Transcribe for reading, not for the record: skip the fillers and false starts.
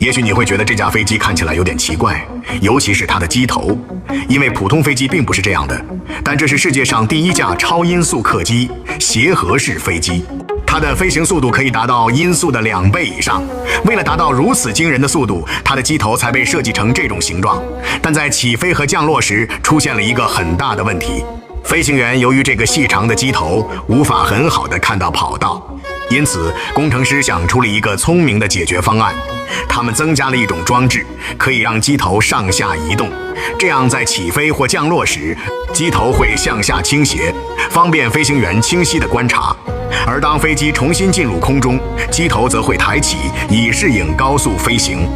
也许你会觉得这架飞机看起来有点奇怪，尤其是它的机头，因为普通飞机并不是这样的。但这是世界上第一架超音速客机——协和式飞机。它的飞行速度可以达到音速的2倍以上。为了达到如此惊人的速度，它的机头才被设计成这种形状。但在起飞和降落时，出现了一个很大的问题。飞行员由于这个细长的机头，无法很好的看到跑道。因此，工程师想出了一个聪明的解决方案。他们增加了一种装置，可以让机头上下移动，这样在起飞或降落时，机头会向下倾斜，方便飞行员清晰地观察。而当飞机重新进入空中，机头则会抬起，以适应高速飞行。